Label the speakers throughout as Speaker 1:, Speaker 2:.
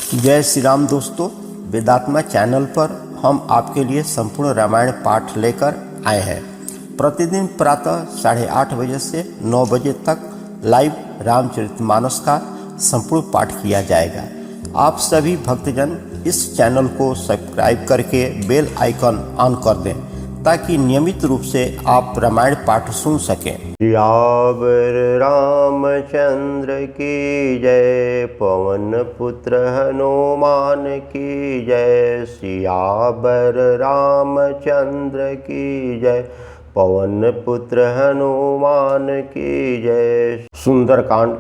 Speaker 1: जय श्री राम दोस्तों, वेदात्मा चैनल पर हम आपके लिए संपूर्ण रामायण पाठ लेकर आए हैं। प्रतिदिन प्रातः 8:30 बजे से 9 बजे तक लाइव रामचरितमानस का संपूर्ण पाठ किया जाएगा। आप सभी भक्तजन इस चैनल को सब्सक्राइब करके बेल आइकन ऑन कर दें ताकि नियमित रूप से आप रामायण पाठ सुन सकें।
Speaker 2: सियावर रामचंद्र की जय, पवन पुत्र हनुमान की जय। सियावर रामचंद्र की जय, पवन पुत्र हनुमान की जय। सुंदरकांड।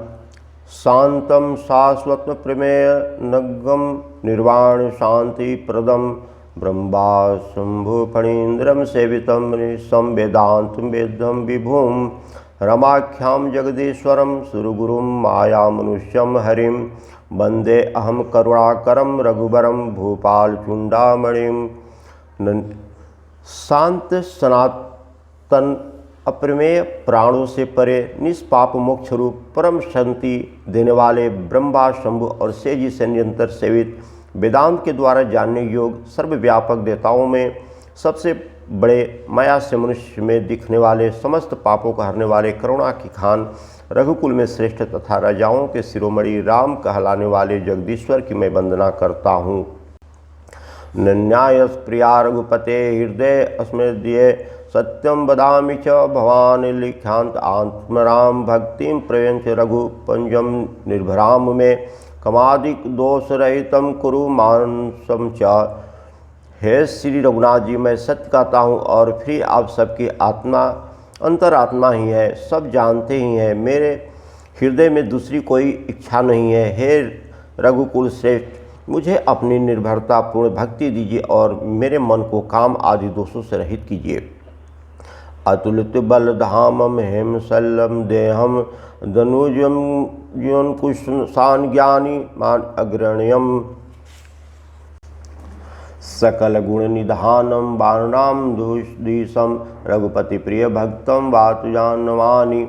Speaker 2: शांतम शाश्वत प्रमेय नगम निर्वाण शांति प्रदम ब्रह्मा शंभु फणीन्द्रम सेवितम संवेदांत वेदम विभुम रमाख्याम जगदीश्वरम सुरगुरुम माया मनुष्यम हरिम वंदे अहम करुणाकरम रघुबरम भूपाल चुंडामणिम। शांत सनातन अप्रमेय प्राणों से परे निष्पाप मोक्ष रूप परम शांति देने वाले ब्रह्मा शंभु और सेजी से निरंतर सेवित वेदांत के द्वारा जानने योग्य सर्वव्यापक देवताओं में सबसे बड़े माया से मनुष्य में दिखने वाले समस्त पापों को हरने वाले करुणा की खान रघुकुल में श्रेष्ठ तथा राजाओं के शिरोमणि राम कहलाने वाले जगदीश्वर की मैं वंदना करता हूँ। नन्यायस प्रिया रघुपते हृदय अस्मृद्ये सत्यम वदामि च भवान लिख्यांत आत्मराम भक्तिम प्रयंच रघुपंजम निर्भराम में कमादिक दोष रहितम कुरु मानसम च। हे श्री रघुनाथ जी, मैं सत्य कहता हूँ और फिर आप सबकी आत्मा अंतरात्मा ही है, सब जानते ही हैं। मेरे हृदय में दूसरी कोई इच्छा नहीं है। हे रघुकुल श्रेष्ठ, मुझे अपनी निर्भरता पूर्ण भक्ति दीजिए और मेरे मन को काम आदि दोषों से रहित कीजिए। अतुलित बलधामम हेमशल्यम देहम धनुजम जीवन कुशान ज्ञानी मान अग्रणीयम सकल गुण निधानम बाणाम दुष्दिशम रघुपति प्रिय भक्तम वातुजानवानी।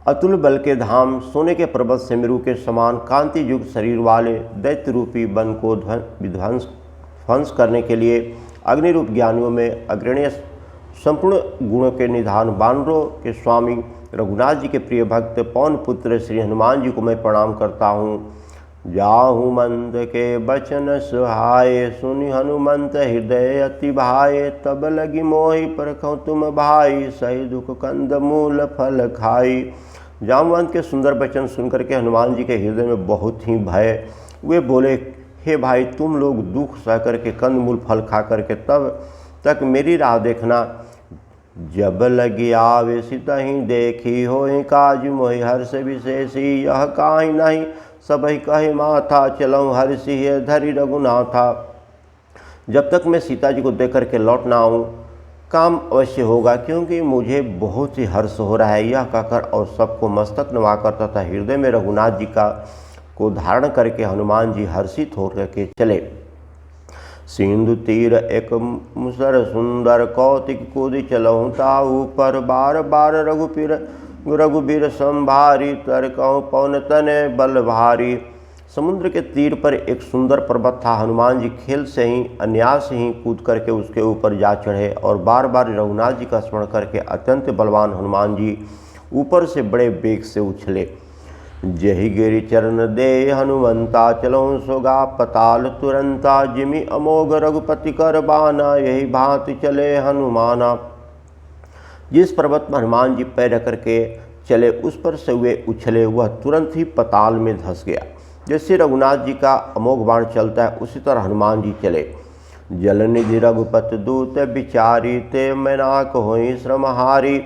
Speaker 2: अतुल बल के धाम, सोने के पर्वत से मेरु के समान कांति युक्त शरीर वाले दैत्य रूपी वन को ध्वंस करने के लिए अग्नि रूप ज्ञानियों में अग्रणीय संपूर्ण गुणों के निधान बानरों के स्वामी रघुनाथ जी के प्रिय भक्त पवन पुत्र श्री हनुमान जी को मैं प्रणाम करता हूँ। जाहु मंद के बचन सुहाए, सुनि हनुमंत हृदय अति भाए। तब लगी मोहि परखौ तुम भाई, सही दुख कंद मूल फल खाई। जामवंत के सुंदर वचन सुनकर के हनुमान जी के हृदय में बहुत ही भय। वे बोले, हे भाई, तुम लोग दुख सह करके कंद मूल फल खा करके तब तक मेरी राह देखना। जब लगी आवे सितहि देखी, होहि काज मोहि हर्ष विशेषी। यह काहि नहीं सबहि कहे माथा, चलऊँ हर्षि धरि रघुनाथा। जब तक मैं सीता जी को देख करके लौट ना आऊँ, काम अवश्य होगा, क्योंकि मुझे बहुत ही हर्ष हो रहा है। यह कहकर और सबको मस्तक नवाकर तथा हृदय में रघुनाथ जी को धारण करके हनुमान जी हर्षित होकर के चले। सिंधु तीर एक मुसर सुंदर, कौतिक कूद चलऊँ ताऊ पर। बार बार रघुबीर संभारी, तरकऊँ पवन तने बल भारी। समुद्र के तीर पर एक सुंदर पर्वत था। हनुमान जी खेल से ही अन्यास ही कूद करके उसके ऊपर जा चढ़े और बार बार रघुनाथ जी का स्मरण करके अत्यंत बलवान हनुमान जी ऊपर से बड़े वेग से उछले। जहि गिरि चरण दे हनुमंता, चलऊँ सोगा पताल तुरंता। जिमि अमोघ रघुपति कर बाना, यही भांति चले हनुमाना। जिस पर्वत पर हनुमान जी पैर रख करके चले, उस पर से वे उछले, वह तुरंत ही पताल में धंस गया। जैसे रघुनाथ जी का अमोघ बाण चलता है, उसी तरह हनुमान जी चले। जलनिधि रघुपति दूत बिचारी, ते मैनाक होई श्रमहारी।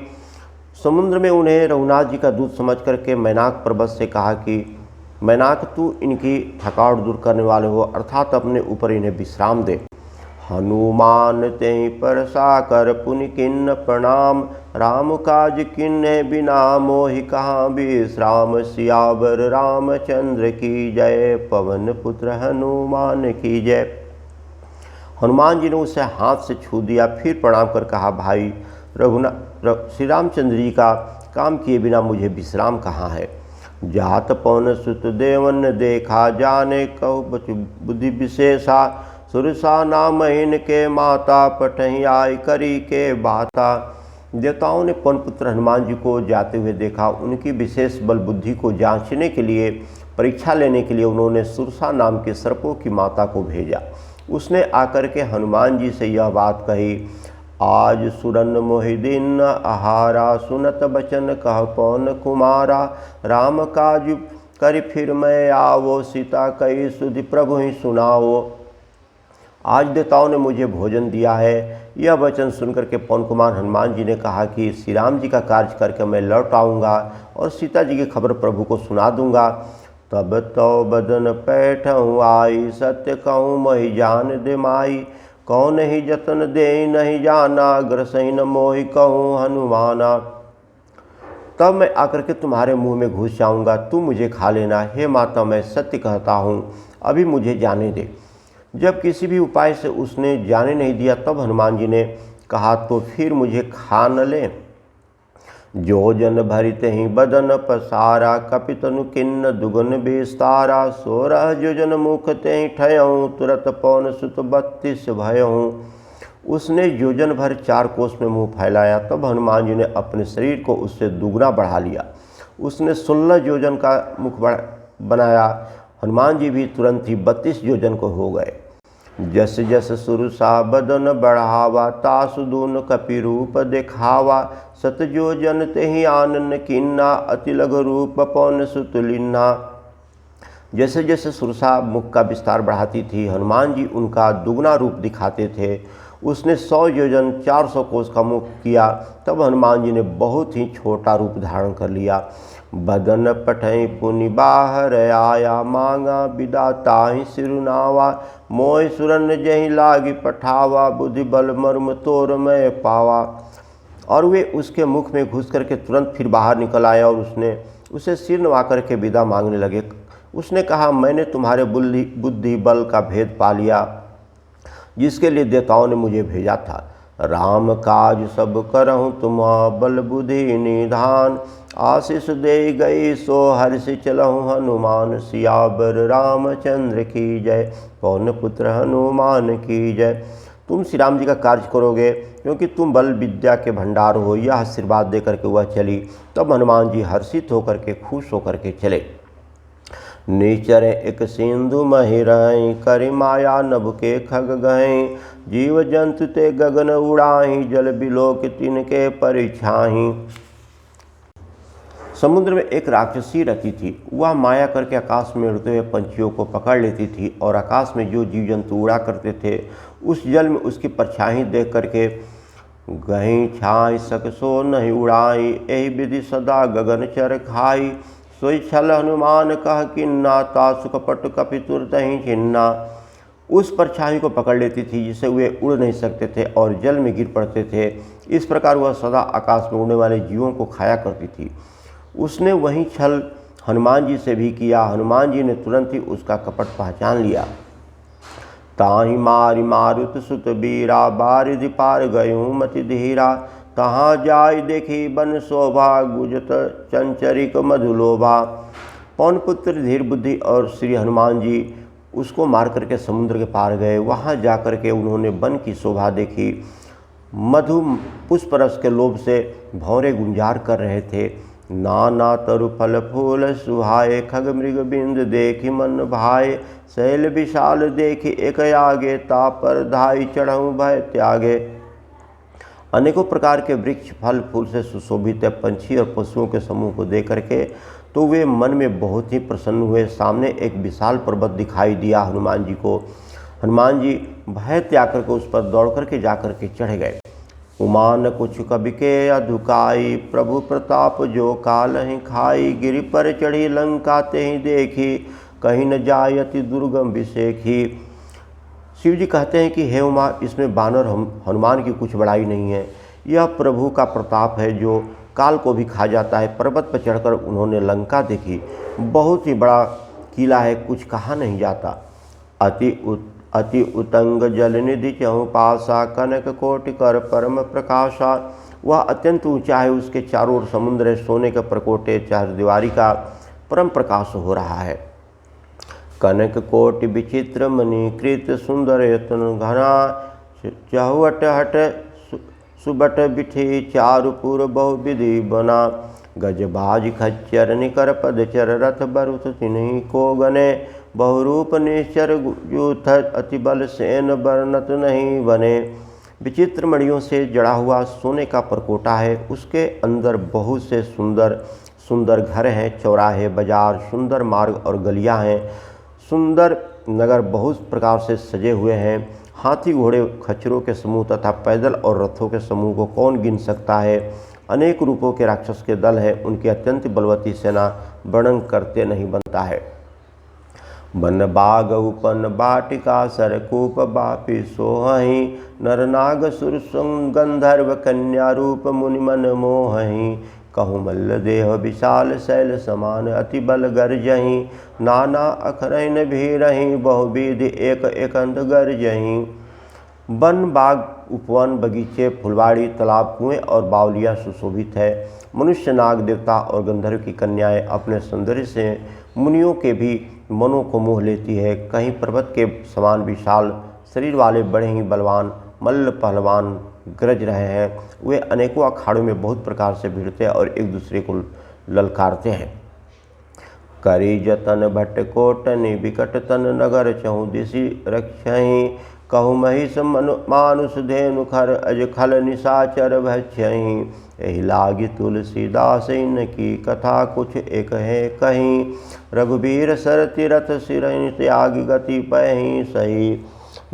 Speaker 2: समुद्र में उन्हें रघुनाथ जी का दूत समझ करके मैनाक पर्वत से कहा कि मैनाक, तू इनकी थकावट दूर करने वाले हो, अर्थात अपने ऊपर इन्हें विश्राम दे। हनुमान तेहि पर साकर पुनि किन्न प्रणाम, राम काज किन्ने बिना मोहि कहाँ विश्राम। सियावर रामचंद्र की जय, पवन पुत्र हनुमान की जय। हनुमान जी ने उसे हाथ से छू दिया, फिर प्रणाम कर कहा, भाई श्री रामचंद्र जी का काम किए बिना मुझे विश्राम कहाँ है। जात पवन सुत देवन देखा जाने कहु बचु बुद्धि विशेषा सुरसा नाम इनके माता पठही आई करी के बाता। देवताओं ने पवन पुत्र हनुमान जी को जाते हुए देखा। उनकी विशेष बल बुद्धि को जांचने के लिए, परीक्षा लेने के लिए उन्होंने सुरसा नाम के सर्पों की माता को भेजा। उसने आकर के हनुमान जी से यह बात कही, आज सुरन मोहिदीन आहारा सुनत बचन कह पवन कुमारा। राम काज कर फिर मैं आवो सीता कही सुधि प्रभु ही सुनाओ। आज देवताओं ने मुझे भोजन दिया है। यह वचन सुनकर के पवन कुमार हनुमान जी ने कहा कि श्री राम जी का कार्य करके मैं लौट आऊँगा और सीता जी की खबर प्रभु को सुना दूंगा। तब तो बदन पैठहूँ आई सत्य कहूँ मही जान दे माई। कौन ही जतन दे नहीं जाना ग्रसही न मोहि कहूँ हनुमाना। तब मैं आकर के तुम्हारे मुंह में घुस जाऊंगा, तुम मुझे खा लेना। हे माता, मैं सत्य कहता हूँ, अभी मुझे जाने दे। जब किसी भी उपाय से उसने जाने नहीं दिया तब हनुमान जी ने कहा, तो फिर मुझे खा न ले। जो जन भरित ही बदन पसारा कपितनु किन्न दुगन विस्तारा। 16 योजन मुख ते ही ठयऊँ तुरत पवन सुत 32 भयऊँ। उसने योजन भर 4 कोस में मुंह फैलाया। तब हनुमान जी ने अपने शरीर को उससे दुगना बढ़ा लिया। उसने 16 योजन का मुख बनाया। हनुमान जी भी तुरंत ही 32 योजन को हो गए। जस जस सुरसा बदन बढ़ावा तासु दून कपि रूप दिखावा। 7 योजन ते ही आनन किन्ना अति लघु रूप पवन सुत लीन्हा। जैसे जैसे सुरसा मुख का विस्तार बढ़ाती थी हनुमान जी उनका दुगना रूप दिखाते थे। उसने 100 योजन 400 कोस का मुख किया। तब हनुमान जी ने बहुत ही छोटा रूप धारण कर लिया। बदन पठई पुनि बाहर आया मांगा विदाता ही सिरुनावा। मोय सुरन जही लागी पठावा बुद्धि बल मर्म तोर में पावा। और वे उसके मुख में घुस करके तुरंत फिर बाहर निकल आया और उसने उसे सिर नवा करके विदा मांगने लगे। उसने कहा, मैंने तुम्हारे बुद्धि बल का भेद पा लिया जिसके लिए देवताओं ने मुझे भेजा था। राम काज सब करहूँ तुम्हा बल बुद्धि निधान। आशीष दे गई सो हर्ष चलहूँ हनुमान। सियावर रामचंद्र की जय पवन पुत्र हनुमान की जय। तुम श्री राम जी का कार्य करोगे क्योंकि तुम बल विद्या के भंडार हो। यह आशीर्वाद दे करके वह चली। तब हनुमान जी हर्षित होकर के खुश होकर के चले। नीचर एक सिंधु महिरहीं करि माया नभ के खग गहीं। जीव जंतु ते गगन उड़ाहीं जल बिलोक तिनके परिछाहीं। समुद्र में एक राक्षसी रहती थी। वह माया करके आकाश में उड़ते हुए पंछियों को पकड़ लेती थी और आकाश में जो जीव जंतु उड़ा करते थे उस जल में उसकी परछाई देख करके गहीं छाई सकसो नहीं उड़ाई। यही विधि सदा गगन चर खाई। सोई छल हनुमान कह किन्ना तासु कपट कपि तुरत ही छिन्ना। उस परछाई को पकड़ लेती थी जिससे वे उड़ नहीं सकते थे और जल में गिर पड़ते थे। इस प्रकार वह सदा आकाश में उड़ने वाले जीवों को खाया करती थी। उसने वही छल हनुमान जी से भी किया। हनुमान जी ने तुरंत ही उसका कपट पहचान लिया। ताहि मारि मारुत सुत बीरा बारिधि पार गयूँ मति धीरा। तहाँ जाय देखी बन शोभा गुजत चंचरिक मधुलोभा। पवन पुत्र धीर बुद्धि और श्री हनुमान जी उसको मार करके समुद्र के पार गए। वहाँ जा कर के उन्होंने वन की शोभा देखी। मधु पुष्प रस के लोभ से भौरे गुंजार कर रहे थे। नाना तरु फल फूल सुहाए खग मृग बिंद देखी मन भाए। शैल विशाल देखी एक आगे तापर धाई चढ़ऊँ भय त्यागे। अनेकों प्रकार के वृक्ष फल फूल से सुशोभित है। पंछी और पशुओं के समूह को देख करके तो वे मन में बहुत ही प्रसन्न हुए। सामने एक विशाल पर्वत दिखाई दिया हनुमान जी को। हनुमान जी भय त्याग करके उस पर दौड़ करके जा करके चढ़ गए। उमान कुछ कवि के अधुकाई प्रभु प्रताप जो काल ही खाई। गिरि पर चढ़ी लंका ते ही देखी कहीं न जायति दुर्गम विषेखी। शिव जी कहते हैं कि हे उमा, इसमें बानर हनुमान की कुछ बड़ाई नहीं है। यह प्रभु का प्रताप है जो काल को भी खा जाता है। पर्वत पर चढ़कर उन्होंने लंका देखी। बहुत ही बड़ा किला है, कुछ कहा नहीं जाता। अति उतंग जलनिधि चहु पासा कनक कोटि कर परम प्रकाशा। वह अत्यंत ऊंचा है, उसके चारों ओर समुद्र है, सोने के प्रकोटे चार दीवारी का परम प्रकाश हो रहा है। कनक कोटि विचित्र मणिकृत सुंदर यत्न घना चहुवट हट सुबट बिठी चारुपुर बहुविधि बना गजबाज खच्चर निकर पदचर रथ बरुत तिन्ही को गने बहुरूप निश्चर यूथ अति बल सेन बरनत नहीं बने। विचित्र मणियों से जड़ा हुआ सोने का परकोटा है, उसके अंदर बहुत से सुंदर सुंदर घर हैं, चौराहे बाजार सुंदर मार्ग और गलियां हैं। सुंदर नगर बहुत प्रकार से सजे हुए हैं। हाथी घोड़े खच्चरों के समूह तथा पैदल और रथों के समूह को कौन गिन सकता है। अनेक रूपों के राक्षस के दल हैं, उनकी अत्यंत बलवती सेना वर्णन करते नहीं बनता है। वन बाग उपन बाटिका सरकूप बापी सोहहि नरनाग सुर गंधर्व कन्या रूप मुनिमन मोहहि कहूँ मल्ल देह विशाल शैल समान अति बल गर्जहि नाना अखरैन भीरहि बहुविधि एक एकंद गर्जहि। वन बाग उपवन बगीचे फुलवाड़ी तालाब कुएं और बावलियाँ सुशोभित है। मनुष्य नाग देवता और गंधर्व की कन्याएं अपने सौंदर्य से मुनियों के भी मनों को मोह लेती है। कहीं पर्वत के समान विशाल शरीर वाले बड़े ही बलवान मल्ल पहलवान गरज रहे हैं। वे अनेकों अखाड़ों में बहुत प्रकार से भिड़ते और एक दूसरे को ललकारते हैं। करी जतन भट्ट कोटनि विकट तन नगर चहु दिशि रक्षहि कहु महिष मानुष धेनु खर अज खल निशाचर भक्षहि। एहि लागी तुलसीदास इनकी कथा कुछ एक है कहीं रघुबीर सरति रथ सिरहि त्यागी गति पहि सही।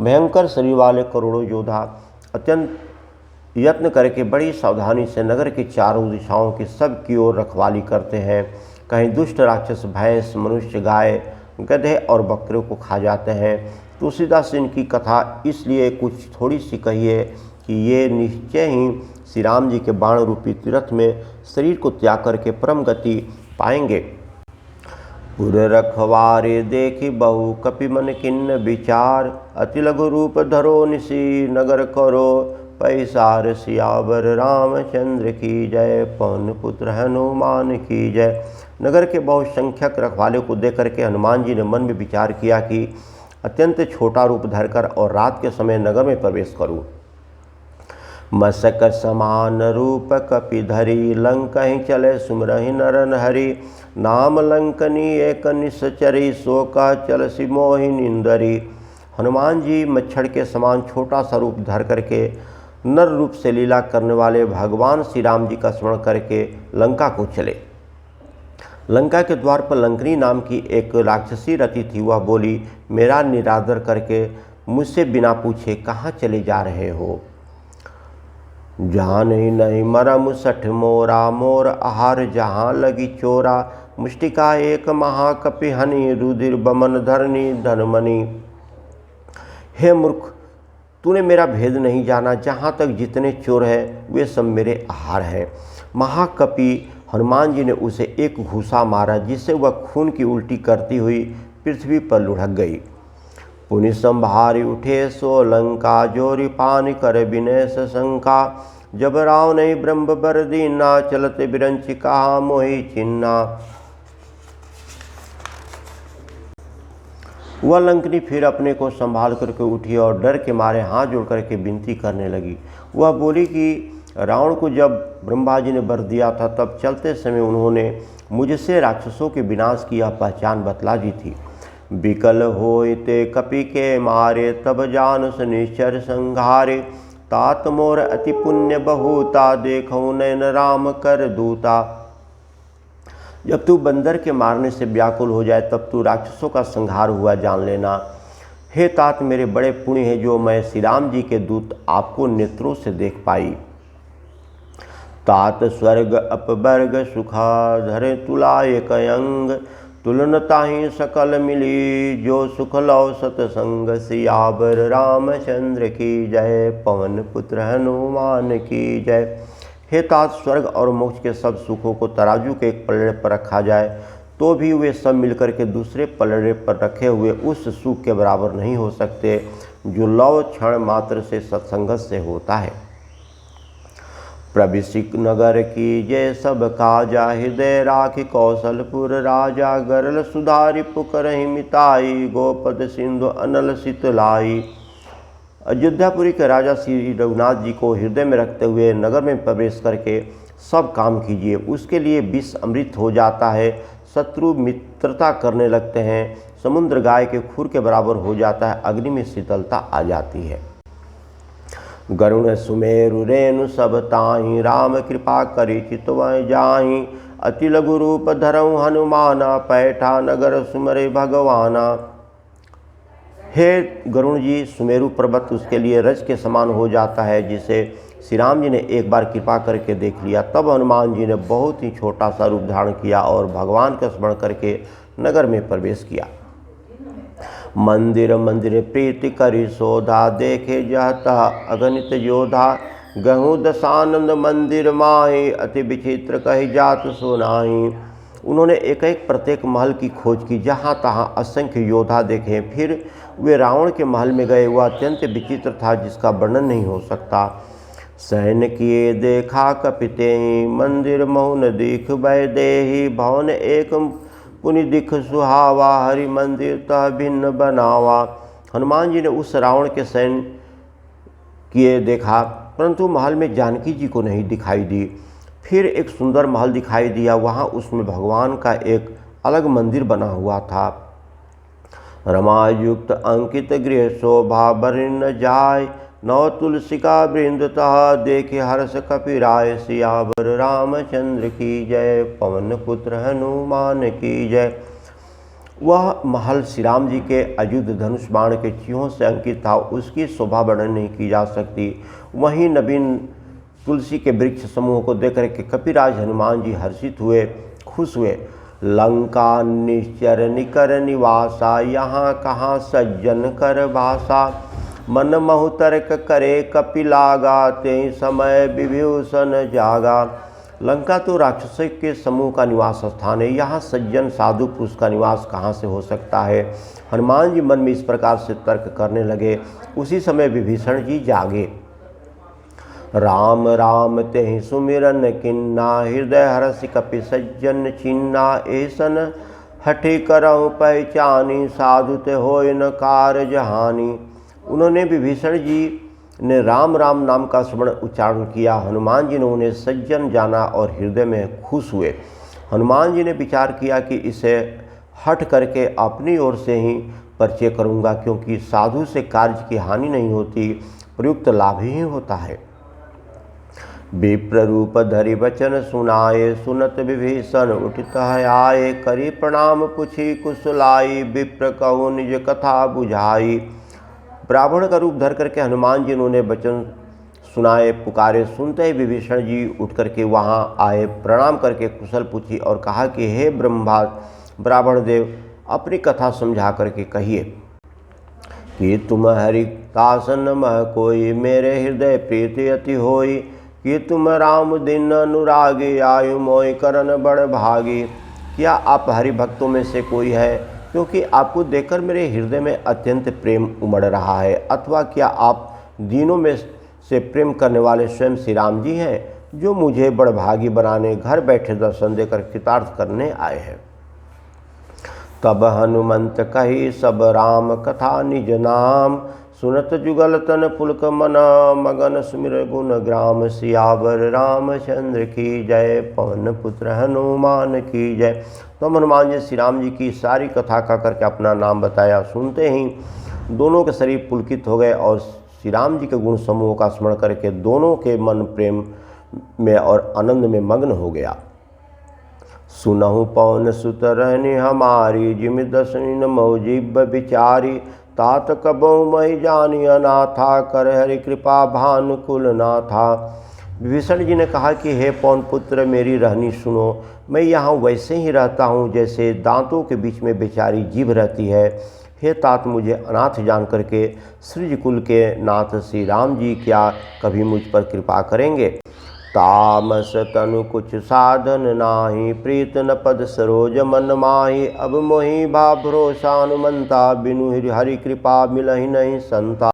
Speaker 2: भयंकर शरीर वाले करोड़ों योद्धा अत्यंत यत्न करके बड़ी सावधानी से नगर की चारों दिशाओं की सब की ओर रखवाली करते हैं। कहीं दुष्ट राक्षस भैंस मनुष्य गाय गधे और बकरों को खा जाते हैं। तुलसीदास इनकी कथा इसलिए कुछ थोड़ी सी कही है कि ये निश्चय ही श्री राम जी के बाण रूपी तीर्थ में शरीर को त्याग करके परम गति पाएंगे। पुर रखवारे देखी बहु कपि मन किन्न विचार अति लघु रूप धरो निशी नगर करो पैसार सियावर रामचंद्र की जय पवन पुत्र हनुमान की जय। नगर के बहुसंख्यक रखवाले को देख करके हनुमान जी ने मन में विचार किया कि अत्यंत छोटा रूप धरकर और रात के समय नगर में प्रवेश करूं। मसक समान रूप कपि धरी लंकहि चले सुमरहि नरन हरि नाम लंकनी एक निश्चरी शोका चल सिमोहि निंदरी। हनुमान जी मच्छर के समान छोटा सा रूप धर करके नर रूप से लीला करने वाले भगवान श्री राम जी का स्मरण करके लंका को चले। लंका के द्वार पर लंकनी नाम की एक राक्षसी रति थी। वह बोली, मेरा निरादर करके मुझसे बिना पूछे कहाँ चले जा रहे हो। जान ही नहीं मरम सठ मोरा मोर आहार जहाँ लगी चोरा मुष्टिका एक महाकपि हनि रुधिर बमन धरनी धनमणि। हे मूर्ख, तूने मेरा भेद नहीं जाना। जहाँ तक जितने चोर हैं वे सब मेरे आहार हैं। महाकपि हनुमान जी ने उसे एक घूसा मारा जिससे वह खून की उल्टी करती हुई पृथ्वी पर लुढ़क गई। पुनि संभारी उठे सो लंका जोरी पान कर विनय शंका जब राव नहीं ब्रह्म बर दीना चलते बिरंच कहा मोहि चिन्ना। वह लंकनी फिर अपने को संभाल करके उठी और डर के मारे हाथ जोड़ करके विनती करने लगी। वह बोली कि रावण को जब ब्रह्मा जी ने वर दिया था तब चलते समय उन्होंने मुझसे राक्षसों के विनाश की यह पहचान बतला दी थी। विकल होते कपि के मारे तब जानस निश्चर संघारे तात मोर अति पुण्य बहुता देखो नैन राम कर दूता। जब तू बंदर के मारने से व्याकुल हो जाए तब तू राक्षसों का संहार हुआ जान लेना। हे तात, मेरे बड़े पुण्य है जो मैं श्री राम जी के दूत आपको नेत्रों से देख पाई। तात स्वर्ग अपवर्ग सुखा धरे तुला एक अंग तुलनता ही सकल मिली जो सुख लौ सतसंग सियावर रामचंद्र की जय पवन पुत्र हनुमान की जय। हे तात, स्वर्ग और मोक्ष के सब सुखों को तराजू के एक पलड़े पर रखा जाए तो भी वे सब मिलकर के दूसरे पलड़े पर रखे हुए उस सुख के बराबर नहीं हो सकते जो लव क्षण मात्र से सत्संगत से होता है। प्रविशिक नगर की जय सब काजा, हृदय राखि कौशलपुर राजा। गरल सुधारि पुकरहि मिताई, गोपद सिंधु अनल सितलाई। अयोध्यापुरी के राजा श्री रघुनाथ जी को हृदय में रखते हुए नगर में प्रवेश करके सब काम कीजिए। उसके लिए विष अमृत हो जाता है, शत्रु मित्रता करने लगते हैं, समुद्र गाय के खुर के बराबर हो जाता है, अग्नि में शीतलता आ जाती है। गरुण सुमेरु रेणु सब ताहि, राम कृपा करि चितवहि जाहि। अति लघु रूप धरऊँ हनुमाना, पैठा नगर सुमरे भगवाना। हे गरुण जी, सुमेरु पर्वत उसके लिए रज के समान हो जाता है, जिसे श्री राम जी ने एक बार कृपा करके देख लिया। तब हनुमान जी ने बहुत ही छोटा सा रूप धारण किया और भगवान का स्मरण करके नगर में प्रवेश किया। मंदिर मंदिर प्रीति करि शोधा, देखे जहता अगणित योधा। गहूँ दशानंद मंदिर माहि, अति विचित्र कही जात सुनाई। उन्होंने एक एक प्रत्येक महल की खोज की, जहाँ तहाँ असंख्य योद्धा देखे। फिर वे रावण के महल में गए। वह अत्यंत विचित्र था, जिसका वर्णन नहीं हो सकता। सहन किए देखा कपितेहि, मंदिर महुन दिख वैदेही। भवन एक पुनि दिख सुहावा, हरि मंदिर तह भिन्न बनावा। हनुमान जी ने उस रावण के सहन किए देखा, परंतु महल में जानकी जी को नहीं दिखाई दी। फिर एक सुंदर महल दिखाई दिया, वहाँ उसमें भगवान का एक अलग मंदिर बना हुआ था। रमायुक्त अंकित गृह शोभा, बरन न जाय। नव तुलसिका वृंद तह, देखे हर्ष कपिराय। सियावर रामचंद्र की जय, पवन पुत्र हनुमान की जय। वह महल श्री राम जी के अयुध धनुष बाण के चिन्हों से अंकित था, उसकी शोभा वर्णन नहीं की जा सकती। वहीं नवीन तुलसी के वृक्ष समूह को देखकर के कपिराज हनुमान जी हर्षित हुए, खुश हुए। लंका निश्चर निकर निवासा, यहाँ कहाँ सज्जन कर भाषा। मन महु तर्क करे कपिलागा, ते समय विभीषण जागा। लंका तो राक्षसों के समूह का निवास स्थान है, यहाँ सज्जन साधु पुरुष का निवास कहाँ से हो सकता है। हनुमान जी मन में इस प्रकार से तर्क करने लगे। उसी समय विभीषण जी जागे। राम राम तेहि सुमिरन किन्ना, हृदय हर्षि कपि सज्जन छिन्ना। ऐसन हठि करऊँ पहचानी, साधु ते होय न कारज हानि। उन्होंने विभीषण जी ने राम राम नाम का स्मरण उच्चारण किया। हनुमान जी ने उन्हें सज्जन जाना और हृदय में खुश हुए। हनुमान जी ने विचार किया कि इसे हट करके अपनी ओर से ही परिचय करूँगा, क्योंकि साधु से कार्य की हानि नहीं होती, प्रयुक्त लाभ ही होता है। विप्र रूप धरि वचन सुनाए, सुनत विभीषण उठित आए। करी प्रणाम पुछि कुशलाई, विप्र कहु निज कथा बुझाई। ब्राह्मण का रूप धर करके हनुमान जी ने वचन सुनाए, पुकारे। सुनते ही विभीषण जी उठ करके वहाँ आए, प्रणाम करके कुशल पूछी और कहा कि हे ब्राह्मण देव, अपनी कथा समझा करके कहिए कि तुम हरि दासन मह कोई, मेरे हृदय प्रीति अति होई। कि तुम राम दिन अनुरागी, आयु मोय करन बड़ भागी। क्या आप हरि भक्तों में से कोई है, क्योंकि आपको देखकर मेरे हृदय में अत्यंत प्रेम उमड़ रहा है। अथवा क्या आप दीनों में से प्रेम करने वाले स्वयं श्री राम जी हैं, जो मुझे बड़भागी बनाने घर बैठे दर्शन देकर कृतार्थ करने आए हैं। तब हनुमंत कही सब राम कथा निज नाम, सुनत जुगल तन पुलक मन, मगन सुमिर गुण ग्राम। सियावर रामचंद्र की जय, पवन पुत्र हनुमान की जय। तो हनुमान जी श्री राम जी की सारी कथा का करके अपना नाम बताया। सुनते ही दोनों के शरीर पुलकित हो गए और श्री राम जी के गुण समूह का स्मरण करके दोनों के मन प्रेम में और आनंद में मग्न हो गया। सुनहु पवन सुत रहनी हमारी, जिमि दसनी न मौजिब विचारी। तात कबहु महि जानी अनाथा, कर हरि कृपा भानुकुल नाथा। विभीषण जी ने कहा कि हे पवन पुत्र, मेरी रहनी सुनो। मैं यहाँ वैसे ही रहता हूँ जैसे दांतों के बीच में बेचारी जीभ रहती है। हे तात, मुझे अनाथ जान करके सृज कुल के नाथ श्री राम जी क्या कभी मुझ पर कृपा करेंगे। तामस तनु कुछ साधन नाही, प्रीत न पद सरोज मन माही। अब मोहि भा भरोसा हनुमंता, बिनु हरि कृपा मिलहि नहीं संता।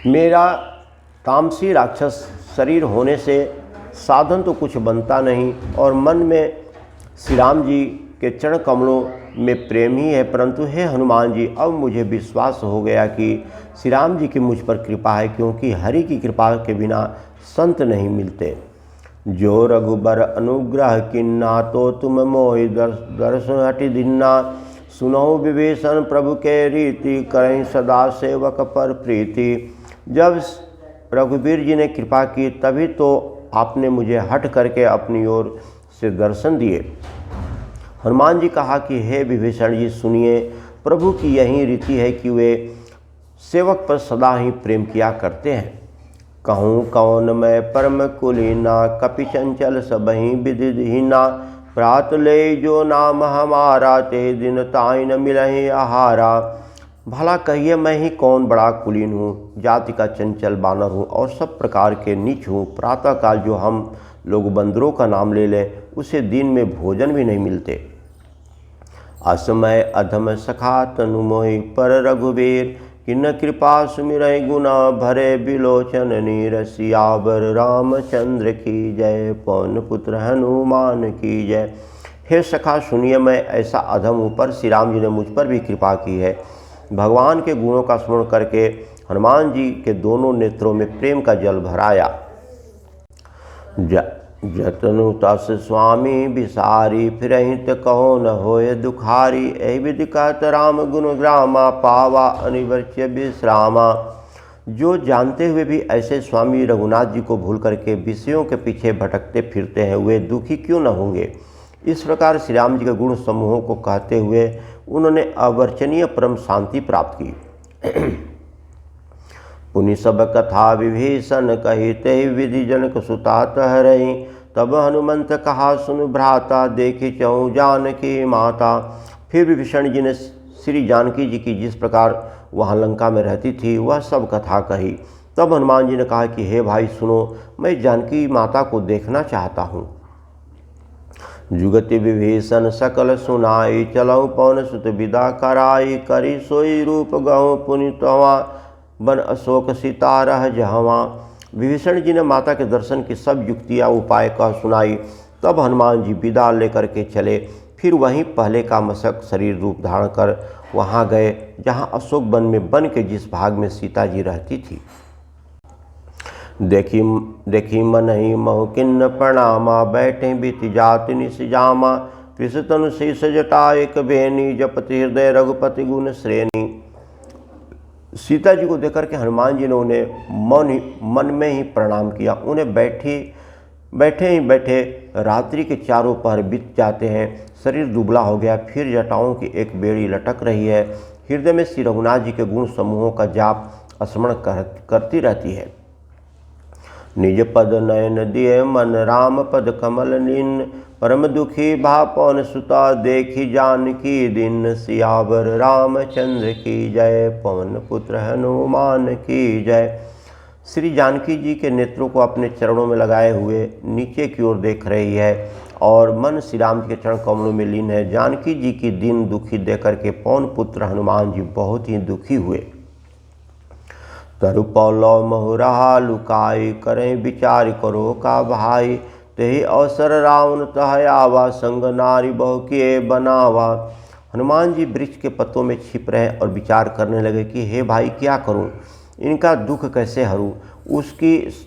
Speaker 2: मेरा तामसी राक्षस शरीर होने से साधन तो कुछ बनता नहीं और मन में श्री राम जी के चरण कमलों में प्रेम ही है, परंतु हे हनुमान जी, अब मुझे विश्वास हो गया कि श्री राम जी की मुझ पर कृपा है, क्योंकि हरि की कृपा के बिना संत नहीं मिलते। जो रघुबर अनुग्रह किन्ना, तो तुम मोहि दर्शन हटि दिन्ना। सुनौ विभीषण प्रभु के रीति, करें सदा सेवक पर प्रीति। जब रघुवीर जी ने कृपा की तभी तो आपने मुझे हट करके अपनी ओर से दर्शन दिए। हनुमान जी कहा कि हे विभीषण जी सुनिए, प्रभु की यही रीति है कि वे सेवक पर सदा ही प्रेम किया करते हैं। कहूँ कौन मैं परम कुलीना, कपि चंचल सबहि विधिहीना। प्रात ले जो नाम हमारा, ते दिन ताई न मिलहि आहारा। भला कहिए मैं ही कौन बड़ा कुलीन हूँ, जाति का चंचल बानर हूँ और सब प्रकार के नीच हूँ। प्रातःकाल जो हम लोग बंदरों का नाम ले लें, उसे दिन में भोजन भी नहीं मिलते। असमय अधम सखा तनु मोहि, पर रघुवीर किन कृपा सुमिरै गुना। भरे बिलोचन नीर, सियावर रामचंद्र की जय। पवन पुत्र हनुमान की जय। हे सखा सुनिए, मैं ऐसा अधम हूँ, पर श्री राम जी ने मुझ पर भी कृपा की है। भगवान के गुणों का स्मरण करके हनुमान जी के दोनों नेत्रों में प्रेम का जल भराया। जतनु तस स्वामी बिसारी, फिरहित कहो न होय दुखारी। एहि विधि कहत राम गुण ग्रामा, पावा अनिवर्च्य विश्रामा। जो जानते हुए भी ऐसे स्वामी रघुनाथ जी को भूल करके विषयों के पीछे भटकते फिरते हैं, वे दुखी क्यों न होंगे। इस प्रकार श्री राम जी के गुण समूहों को कहते हुए उन्होंने अवर्चनीय परम शांति प्राप्त की। पुनि सब कथा विभीषण कही, ते विधि जनक सुता तहरहि। तब हनुमंत कहा सुन भ्राता, देखी चहु जानकी माता। फिर विभीषण जी ने श्री जानकी जी की जिस प्रकार वहाँ लंका में रहती थी वह सब कथा कही। तब हनुमान जी ने कहा कि हे भाई सुनो, मैं जानकी माता को देखना चाहता हूँ। जुगति विभीषण सकल सुनाई, चलऊ पवन सुत विदा कराई। करी सोई रूप गहूँ पुनि तवा, बन अशोक सीता रह जहवा। विभीषण जी ने माता के दर्शन की सब युक्तियाँ उपाय कह सुनाई। तब हनुमान जी विदा लेकर के चले। फिर वहीं पहले का मशक शरीर रूप धारण कर वहाँ गए जहाँ अशोक वन में वन के जिस भाग में सीता जी रहती थी। देखी मन ही महु किन्न प्रणामा, बैठे बीति जाति निसिजामा। कृष्ण शीस जटा एक बेनी, जपति हृदय रघुपति गुण श्रेणी। सीता जी को देखकर के हनुमान जी ने उन्हें मन में ही प्रणाम किया। उन्हें बैठे ही बैठे रात्रि के चारों पहर बीत जाते हैं। शरीर दुबला हो गया, फिर जटाओं की एक बेड़ी लटक रही है। हृदय में श्री रघुनाथ जी के गुण समूहों का जाप स्मरण करती रहती है। निज पद नयन दिए मन, राम पद कमल नीन। परम दुखी भा पवन सुता, देखी जानकी दिन। सियावर रामचंद्र की जय, पवन पुत्र हनुमान की जय। श्री जानकी जी के नेत्रों को अपने चरणों में लगाए हुए नीचे की ओर देख रही है और मन श्री राम जी के चरण कमलों में लीन है। जानकी जी की दिन दुखी देकर के पवन पुत्र हनुमान जी बहुत ही दुखी हुए। तरु पौलौ महुरहा लुकाई, करें विचार करो का भाई। तेहि अवसर रावण तह आवा, संग नारी बहु किए बनावा। हनुमान जी वृक्ष के पत्तों में छिप रहे और विचार करने लगे कि हे भाई क्या करूं, इनका दुख कैसे हरूं।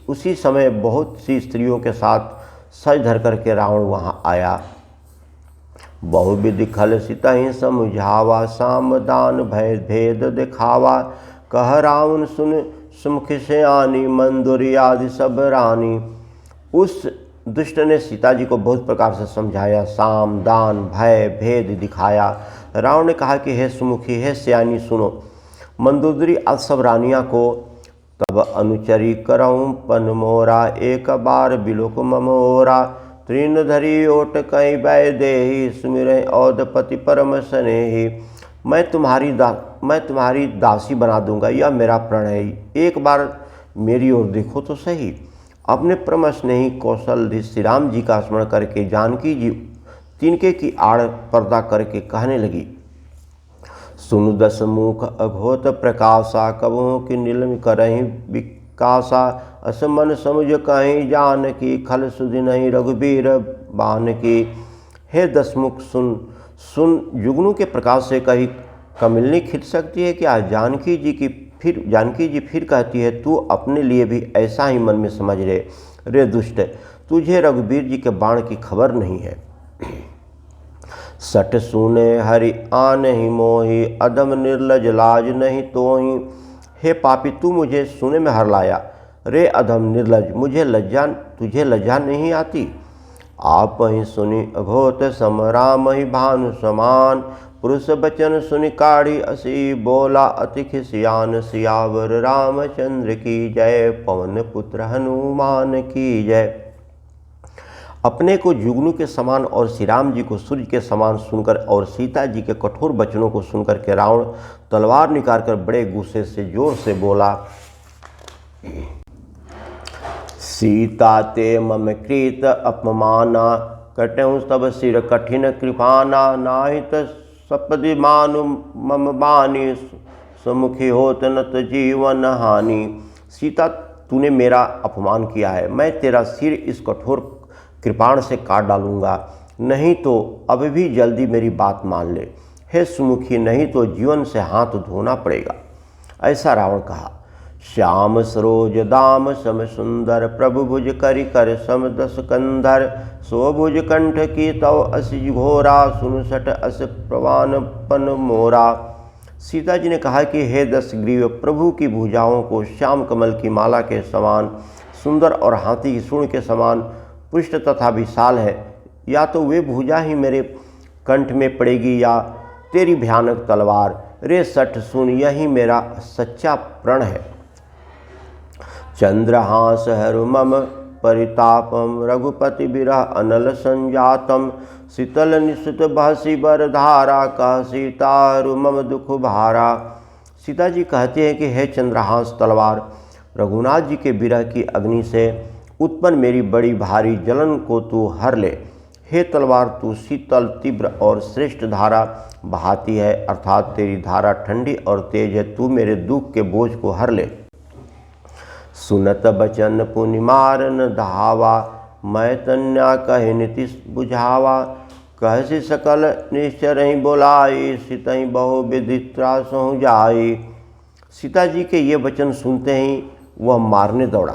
Speaker 2: उसी समय बहुत सी स्त्रियों के साथ सज धर करके रावण वहाँ आया। बहुविधि खल सितहि समझावा, साम दान भय भेद दिखावा। कह रावण सुन सुमुख से आनी, मंदुरी आदि सब रानी। उस दुष्ट ने सीता जी को बहुत प्रकार से समझाया, साम दान भय भेद दिखाया। रावण ने कहा कि हे सुमुखी, हे सयानी सुनो, मंदोदरी आदि सब रानियाँ को तब अनुचरी करऊँ पन मोरा, एक बार बिलोक ममोरा। तृण धरी ओट कई बै देही, सुमिरै औधपति परम स्नेही। मैं तुम्हारी दासी बना दूंगा, यह मेरा प्रण है। एक बार मेरी ओर देखो तो सही। अपने परम स्नेही कौशल श्री राम जी का स्मरण करके जानकी जी तिनके की आड़ पर्दा करके कहने लगी, सुनु दस मुख अघोत प्रकाशा, कबहों की नीलम करहीं कासा, असमन समुझ कहीं जान की, खल सुधि नहीं रघुबीर बान की। हे दशमुख सुन जुगनू के प्रकाश से कहीं कमिलनी खिल सकती है क्या? जानकी जी फिर कहती है, तू अपने लिए भी ऐसा ही मन में समझ रे दुष्ट, तुझे रघुबीर जी के बाण की खबर नहीं है। सठ सुने हरि आन ही मोही, अधम निर्लज लाज नहीं तोही। हे पापी, तू मुझे सुने में हर लाया। रे अधम निर्लज, तुझे लज्जा नहीं आती? आप ही सुनी अघोत सम, राम ही भानु समान। पुरुष बचन सुनि काढ़ी असी, बोला अति खिसियान। सियावर रामचंद्र की जय, पवन पुत्र हनुमान की जय। अपने को जुगनू के समान और श्री राम जी को सूर्य के समान सुनकर और सीता जी के कठोर वचनों को सुनकर के रावण तलवार निकालकर बड़े गुस्से से जोर से बोला, सीता ते मम कृत अपमाना, कटहु तब सिर कठिन कृपाना। नाहित सपदि मानु मम बानी, सुमुखी होत नत जीवन हानि। सीता, तूने मेरा अपमान किया है, मैं तेरा सिर इस कठोर कृपाण से काट डालूंगा, नहीं तो अब भी जल्दी मेरी बात मान ले। हे सुमुखी, नहीं तो जीवन से हाथ धोना पड़ेगा। ऐसा रावण कहा। श्याम सरोज दाम सम सुंदर, प्रभु भुज करि कर सम दस कंधर। सो भुज कंठ की तव असि घोरा, सुन सठ अस प्रवान पन मोरा। सीता जी ने कहा कि हे दशग्रीव, प्रभु की भुजाओं को श्याम कमल की माला के समान सुंदर और हाथी की सूंड के समान पुष्ट तथा विशाल है। या तो वे भुजा ही मेरे कंठ में पड़ेगी या तेरी भयानक तलवार। रे सठ सुन, यही मेरा सच्चा प्रण है। चंद्रहास हरु मम परितापम, रघुपति बिरह अनल संजातम। शीतल निसुत बहसी बर धारा, कह सीतारु मम दुख भारा। सीता जी कहती हैं कि हे चंद्रहास तलवार, रघुनाथ जी के बिरह की अग्नि से उत्पन्न मेरी बड़ी भारी जलन को तू हर ले। हे तलवार, तू शीतल तीव्र और श्रेष्ठ धारा बहाती है, अर्थात तेरी धारा ठंडी और तेज है। तू मेरे दुख के बोझ को हर ले। सुनत बचन पुनि मारन धावा, मैं तन्या कहे नीति बुझावा। कहसी सकल निश्चर ही बोलाई, सितहि बहु विधि त्रासहु जाई। सीता जी के ये वचन सुनते ही वह मारने दौड़ा।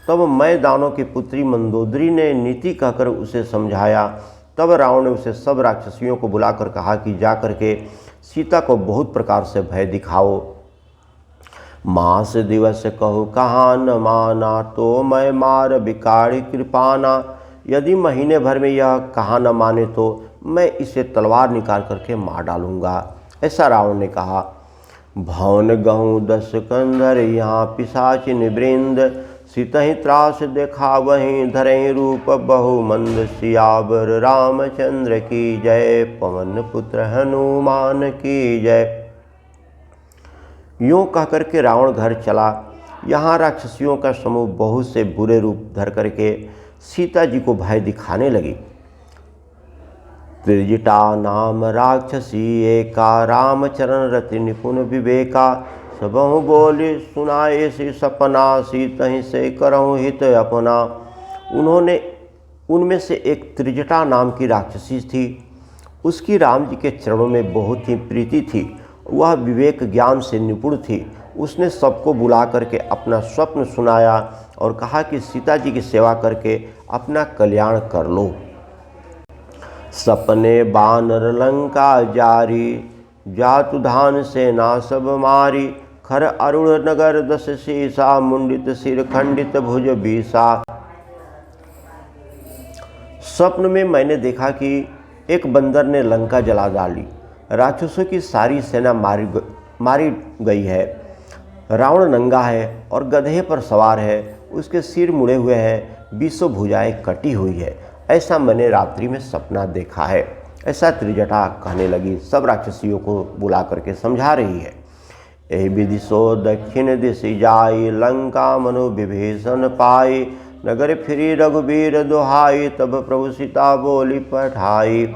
Speaker 2: तब मैं दानों की पुत्री मंदोदरी ने नीति कहकर उसे समझाया। तब रावण ने उसे सब राक्षसियों को बुलाकर कहा कि जाकर के सीता को बहुत प्रकार से भय दिखाओ। मास दिवस कहु कहाँ न माना, तो मैं मार बिकाड़ी कृपाना। यदि महीने भर में यह कहा न माने तो मैं इसे तलवार निकाल करके मार डालूंगा। ऐसा रावण ने कहा। भवन गहूँ दस कंधर, यहाँ पिशाचिन निवृंद। सीतहि त्रास देखा वहीं, धरहि रूप बहु मंद। सियावर रामचंद्र की जय, पवन पुत्र हनुमान की जय। यूँ कहकर के रावण घर चला। यहाँ राक्षसियों का समूह बहुत से बुरे रूप धर करके सीता जी को भय दिखाने लगी। त्रिजटा नाम राक्षसी एका, रामचरण रति निपुण विवेका। सबहु बोली सुनाए सी सपना, सीतहि से करहु हित अपना। उनमें से एक त्रिजटा नाम की राक्षसी थी। उसकी राम जी के चरणों में बहुत ही प्रीति थी। वह विवेक ज्ञान से निपुण थी। उसने सबको बुला करके अपना स्वप्न सुनाया और कहा कि सीता जी की सेवा करके अपना कल्याण कर लो। सपने बानर लंका जारी, जातु धान सेना सब मारी। खर अरुण नगर दस शीसा, मुंडित सिर खंडित भुज बीसा। स्वप्न में मैंने देखा कि एक बंदर ने लंका जला डाली। राक्षसों की सारी सेना मारी गई है। रावण नंगा है और गधे पर सवार है। उसके सिर मुड़े हुए हैं, 20 भुजाएं कटी हुई है। ऐसा मैंने रात्रि में सपना देखा है। ऐसा त्रिजटा कहने लगी। सब राक्षसियों को बुला करके समझा रही है। एहि विधि सो दक्षिण दिशि जाई, लंका मनु विभीषण पाई। नगर फिरी रघुबीर दोहाई, तब प्रभु सीता बोली पठाई।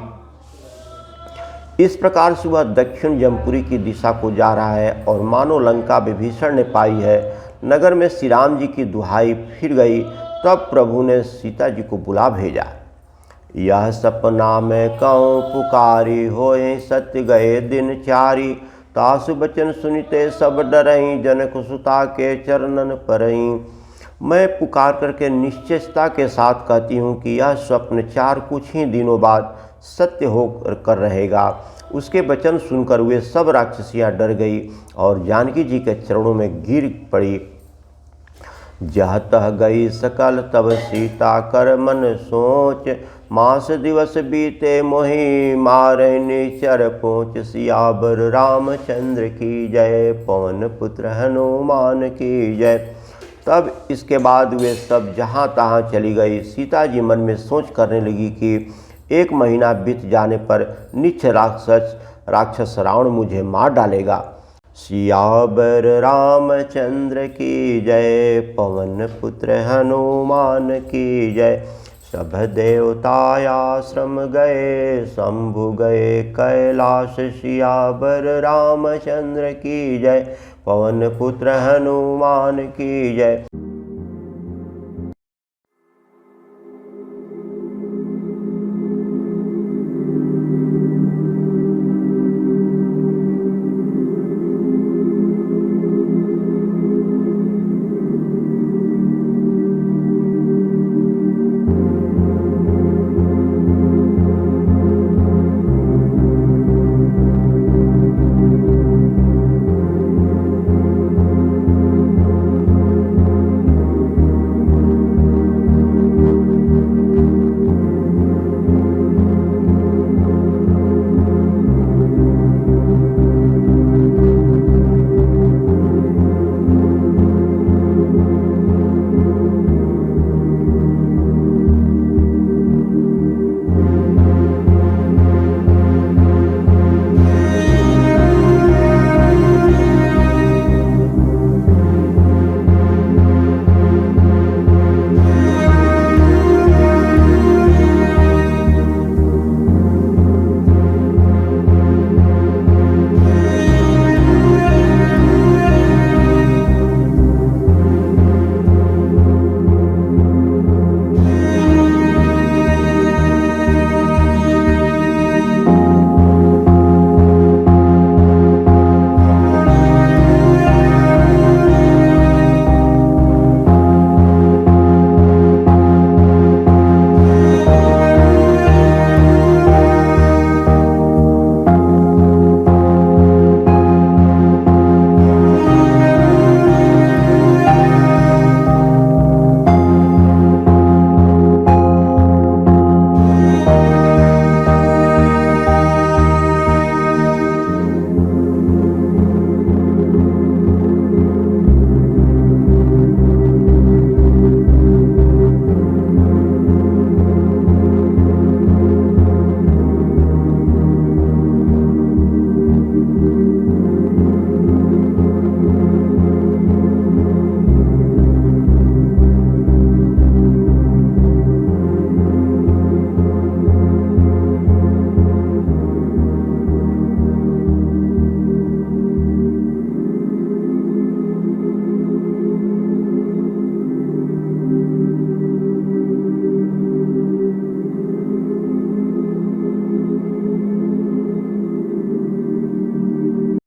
Speaker 2: इस प्रकार से वह दक्षिण जमपुरी की दिशा को जा रहा है और मानो लंका विभीषण ने पाई है। नगर में श्री राम जी की दुहाई फिर गई। तब प्रभु ने सीता जी को बुला भेजा। यह सपना में कहूँ पुकारी, होए सत्य गए दिन चारी। तासु बचन सुनिते सब डरहीं, जनक सुता के चरणन परहीं। मैं पुकार करके निश्चयता के साथ कहती हूँ कि यह स्वप्न चार कुछ ही दिनों बाद सत्य हो कर रहेगा। उसके वचन सुनकर वे सब राक्षसियाँ डर गई और जानकी जी के चरणों में गिर पड़ी। जह तह गई सकल तब सीता कर मन सोच, मास दिवस बीते मोहि मारहि निचर पोंच। सियावर रामचंद्र की जय, पवन पुत्र हनुमान की जय। तब इसके बाद वे सब जहाँ तहाँ चली गई। सीता जी मन में सोच करने लगी कि 1 महीना बीत जाने पर नीच राक्षस रावण मुझे मार डालेगा। सियावर रामचंद्र की जय, पवन पुत्र हनुमान की जय। सब देवता आश्रम गए, शंभु गए कैलाश। सियावर रामचंद्र की जय, पवन पुत्र हनुमान की जय।